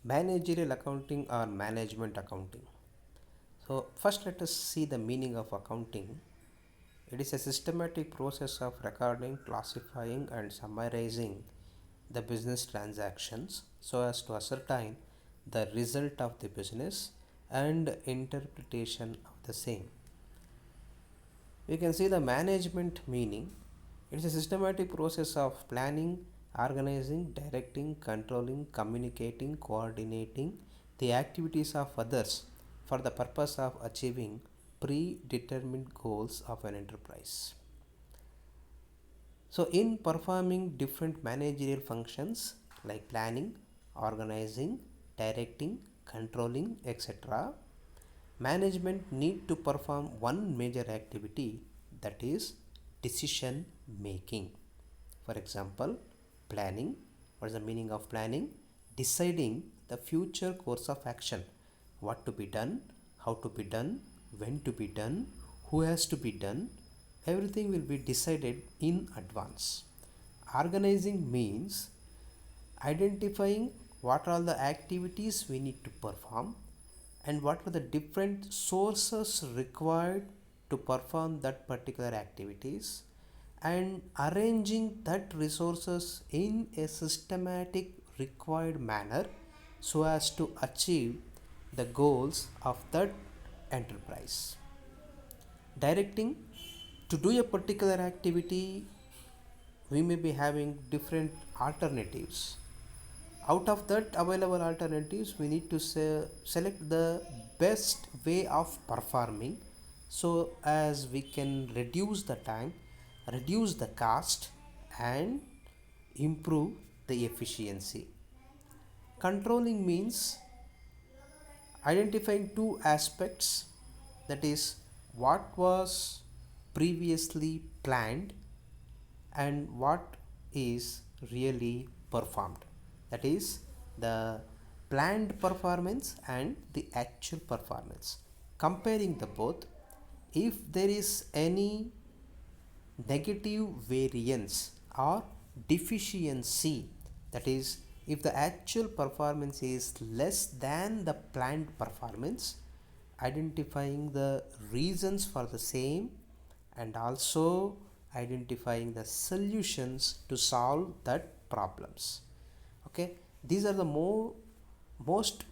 Managerial accounting or management accounting. So, first let us see the meaning of accounting. It is a systematic process of recording, classifying, and summarizing the business transactions so as to ascertain the result of the business and interpretation of the same. We can see the management meaning. It is a systematic process of planning, organizing, directing, controlling, communicating, coordinating the activities of others for the purpose of achieving predetermined goals of an enterprise. So, in performing different managerial functions like planning, organizing, directing, controlling, etc., management need to perform one major activity, that is decision making. For example, planning. What is the meaning of planning? Deciding the future course of action, what to be done, how to be done, when to be done, who has to be done. Everything will be decided in advance. Organizing means identifying what are the activities we need to perform and what are the different sources required to perform that particular activities, and arranging that resources in a systematic required manner so as to achieve the goals of that enterprise. Directing, to do a particular activity we may be having different alternatives. Out of that available alternatives we need to select the best way of performing so as we can reduce the time, reduce the cost, and improve the efficiency. Controlling means identifying two aspects, that is what was previously planned and what is really performed, that is the planned performance and the actual performance. Comparing the both, if there is any negative variance or deficiency, that is if the actual performance is less than the planned performance, identifying the reasons for the same and also identifying the solutions to solve that problems. Okay, these are the most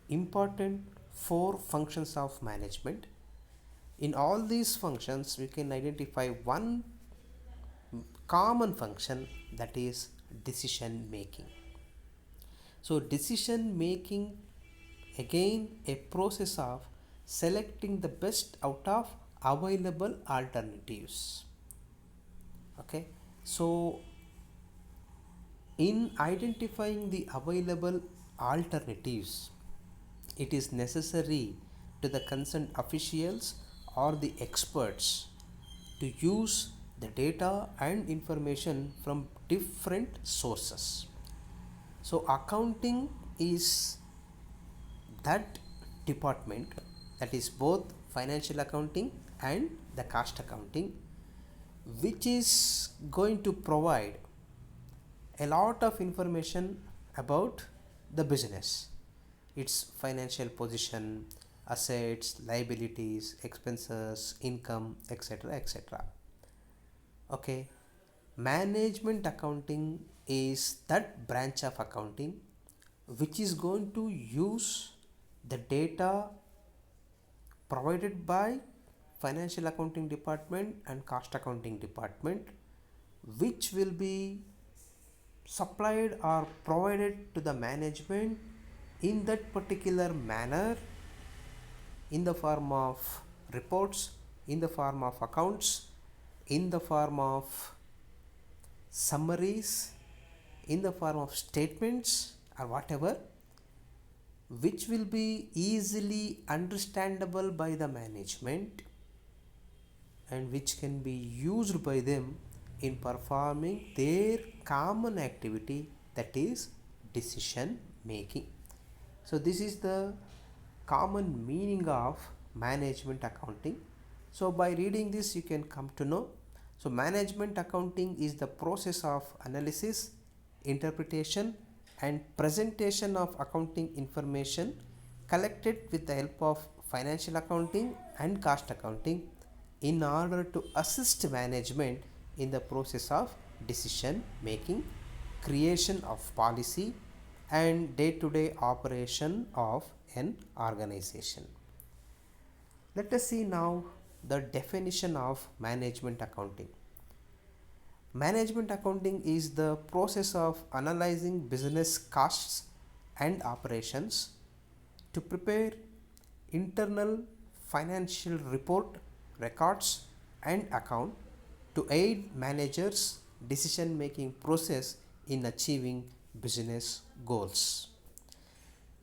important four functions of management. In all these functions we can identify one common function, that is decision making. So decision making, again a process of selecting the best out of available alternatives. Okay, so in identifying the available alternatives, it is necessary to the concerned officials or the experts to use the data and information from different sources. So, accounting is that department, that is both financial accounting and the cost accounting, which is going to provide a lot of information about the business, its financial position, assets, liabilities, expenses, income, etc. etc. Okay, management accounting is that branch of accounting which is going to use the data provided by financial accounting department and cost accounting department, which will be supplied or provided to the management in that particular manner, in the form of reports, in the form of accounts, in the form of summaries, in the form of statements or whatever, which will be easily understandable by the management and which can be used by them in performing their common activity, that is decision making. So this is the common meaning of management accounting. So by reading this you can come to know. So management accounting is the process of analysis, interpretation, and presentation of accounting information collected with the help of financial accounting and cost accounting in order to assist management in the process of decision making, creation of policy, and day to day operation of an organization. Let us see now the definition of management accounting. Management accounting is the process of analyzing business costs and operations to prepare internal financial report, records, and account to aid managers' decision making process in achieving business goals.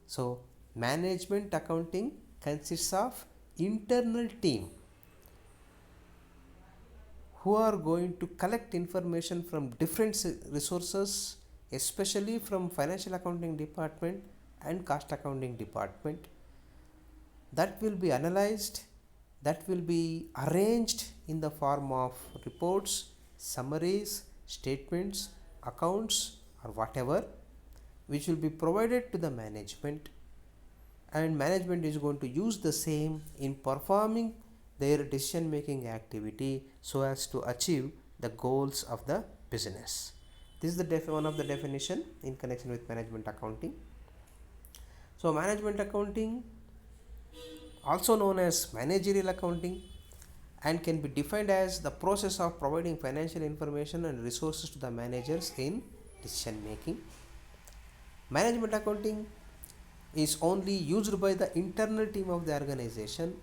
So, management accounting consists of internal team who are going to collect information from different resources, especially from financial accounting department and cost accounting department, that will be analyzed, that will be arranged in the form of reports, summaries, statements, accounts, or whatever, which will be provided to the management, and management is going to use the same in performing their decision making activity so as to achieve the goals of the business. This is the one of the definition in connection with management accounting. So management accounting, also known as managerial accounting, and can be defined as the process of providing financial information and resources to the managers in decision making. Management accounting is only used by the internal team of the organization,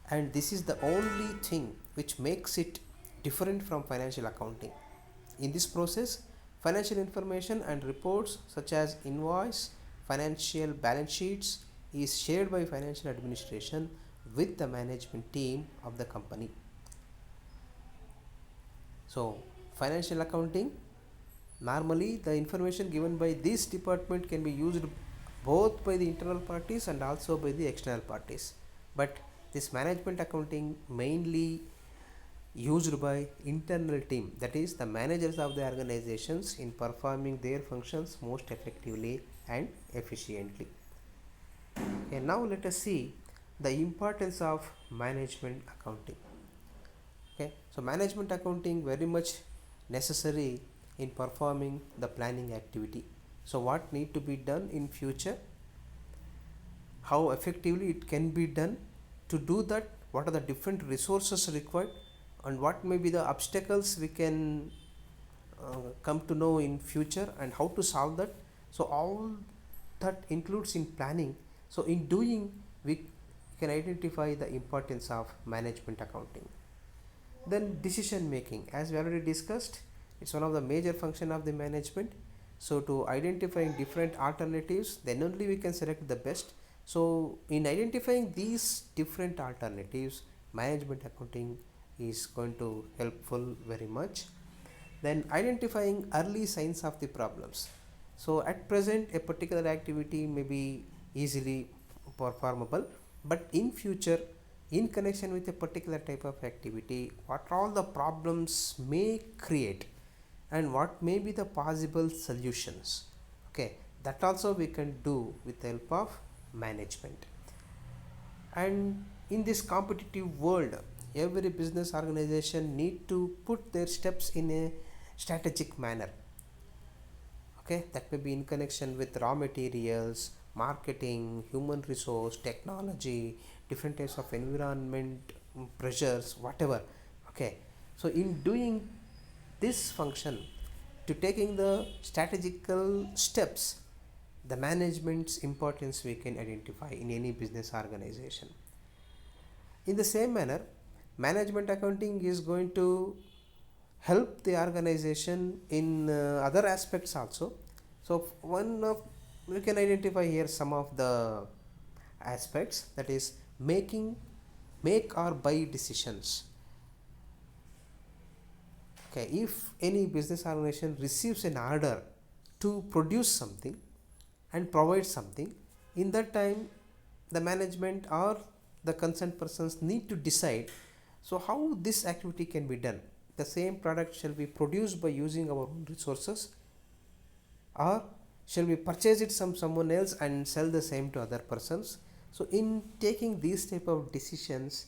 and this is the only thing which makes it different from financial accounting. In this process, financial information and reports such as invoice, financial balance sheets is shared by financial administration with the management team of the company. So, financial accounting, normally the information given by this department can be used both by the internal parties and also by the external parties, but this management accounting mainly used by internal team, that is the managers of the organizations, in performing their functions most effectively and efficiently. Okay, now let us see the importance of management accounting. Okay, so management accounting very much necessary in performing the planning activity. So what need to be done in future, how effectively it can be done, to do that what are the different resources required, and what may be the obstacles we can come to know in future, and how to solve that. So all that includes in planning. So in doing, we can identify the importance of management accounting. Then decision making, as we already discussed, it's one of the major function of the management. So to identifying different alternatives, then only we can select the best. So in identifying these different alternatives, management accounting is going to helpful very much. Then identifying early signs of the problems. So at present a particular activity may be easily performable, but in future, in connection with a particular type of activity, what all the problems may create and what may be the possible solutions. Okay, that also we can do with the help of management. And in this competitive world, every business organization need to put their steps in a strategic manner. Okay, that may be in connection with raw materials, marketing, human resource, technology, different types of environment, pressures, whatever. Okay, so in doing this function, to taking the strategical steps, the management's importance we can identify in any business organization. In the same manner, management accounting is going to help the organization in other aspects also. So one of, we can identify here some of the aspects, that is make or buy decisions. Okay, if any business organization receives an order to produce something and provide something, in that time the management or the concerned persons need to decide, so how this activity can be done. The same product shall be produced by using our own resources, or shall we purchase it from someone else and sell the same to other persons? So in taking these type of decisions,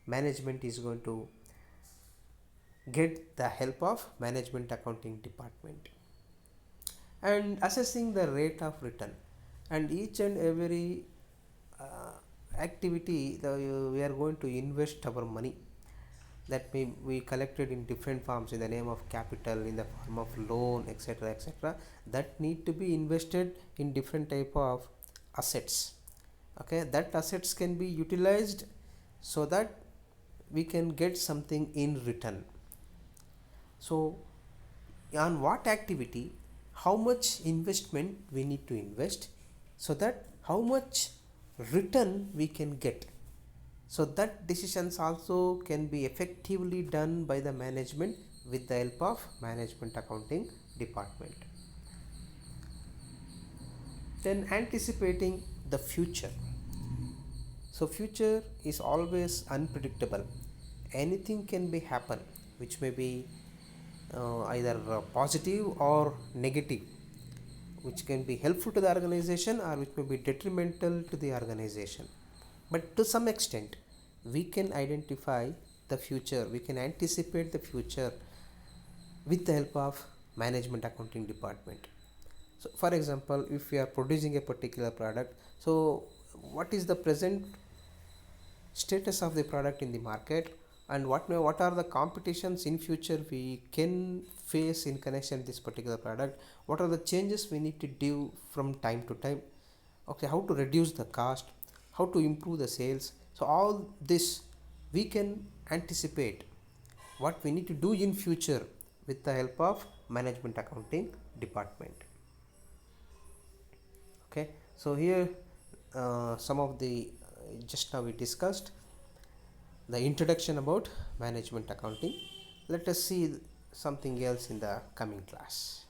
management is going to get the help of management accounting department, and assessing the rate of return, and each and every activity we are going to invest our money that may we collected in different forms in the name of capital, in the form of loan, etc., etc., that need to be invested in different type of assets. Okay, that assets can be utilized so that we can get something in return. So on what activity, how much investment we need to invest, so that how much return we can get. So that decisions also can be effectively done by the management with the help of management accounting department. Then anticipating the future. So future is always unpredictable. Anything can be happen, which may be either positive or negative, which can be helpful to the organization or which may be detrimental to the organization. But to some extent, we can identify the future, we can anticipate the future with the help of management accounting department. So for example, if we are producing a particular product, so what is the present status of the product in the market, and what are the competitions in future we can face in connection with this particular product, what are the changes we need to do from time to time, okay, how to reduce the cost, how to improve the sales. So all this we can anticipate what we need to do in future with the help of management accounting department. Okay, so here some of the just now we discussed the introduction about management accounting. Let us see something else in the coming class.